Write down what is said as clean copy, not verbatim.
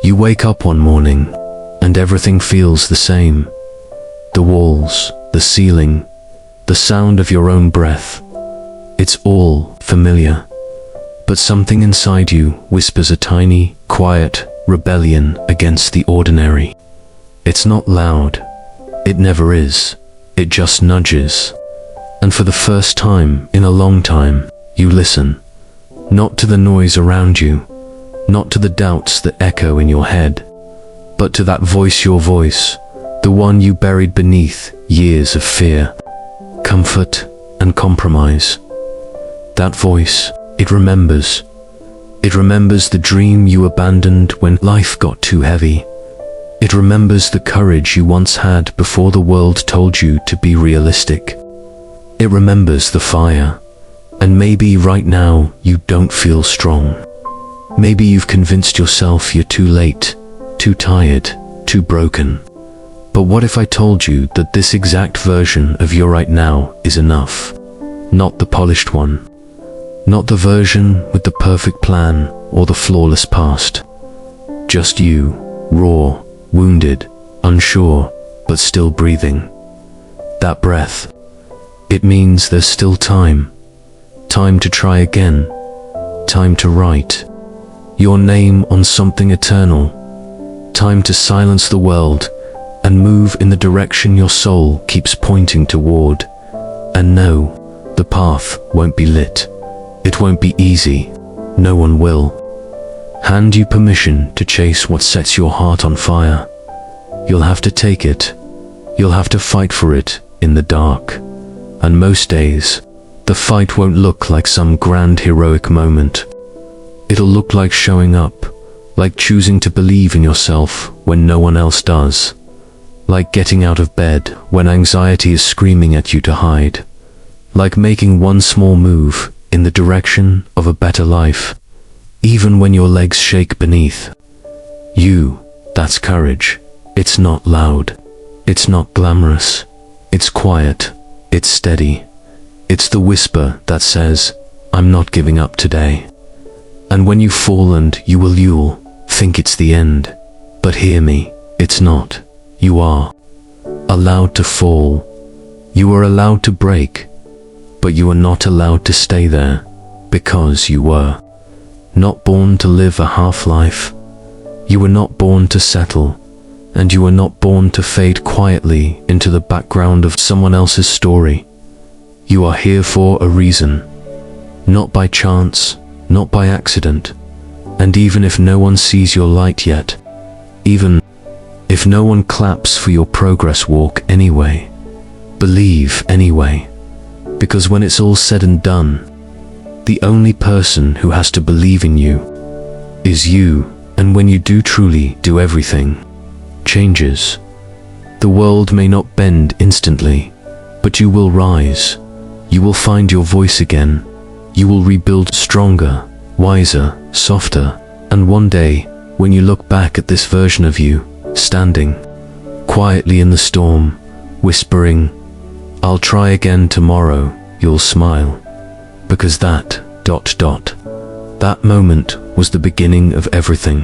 You wake up one morning, and everything feels the same. The walls, the ceiling, the sound of your own breath. It's all familiar. But something inside you whispers a tiny, quiet rebellion against the ordinary. It's not loud. It never is. It just nudges. And for the first time in a long time, you listen. Not to the noise around you, not to the doubts that echo in your head, but to that voice, your voice, the one you buried beneath years of fear, comfort, and compromise. That voice, it remembers. It remembers the dream you abandoned when life got too heavy. It remembers the courage you once had before the world told you to be realistic. It remembers the fire. And maybe right now you don't feel strong. Maybe you've convinced yourself you're too late, too tired, too broken. But what if I told you that this exact version of you right now is enough? Not the polished one. Not the version with the perfect plan or the flawless past. Just you, raw, wounded, unsure, but still breathing. That breath. It means there's still time. Time to try again. Time to write your name on something eternal. Time to silence the world and move in the direction your soul keeps pointing toward. And no, the path won't be lit. It won't be easy. No one will hand you permission to chase what sets your heart on fire. You'll have to take it. You'll have to fight for it in the dark. And most days, the fight won't look like some grand heroic moment. It'll look like showing up, like choosing to believe in yourself when no one else does, like getting out of bed when anxiety is screaming at you to hide, like making one small move in the direction of a better life, even when your legs shake beneath. That's courage. It's not loud. It's not glamorous. It's quiet. It's steady. It's the whisper that says, I'm not giving up today. And when you fall and you'll think it's the end. But hear me, it's not. You are allowed to fall. You are allowed to break. But you are not allowed to stay there, because you were not born to live a half-life. You were not born to settle, and you were not born to fade quietly into the background of someone else's story. You are here for a reason, not by chance, not by accident. And even if no one sees your light yet, even if no one claps for your progress walk anyway, believe anyway. Because when it's all said and done, the only person who has to believe in you is you. And when you do truly do, everything changes. The world may not bend instantly, but you will rise. You will find your voice again. You will rebuild stronger, wiser, softer. And one day, when you look back at this version of you, standing quietly in the storm, whispering, I'll try again tomorrow, you'll smile. Because that moment was the beginning of everything.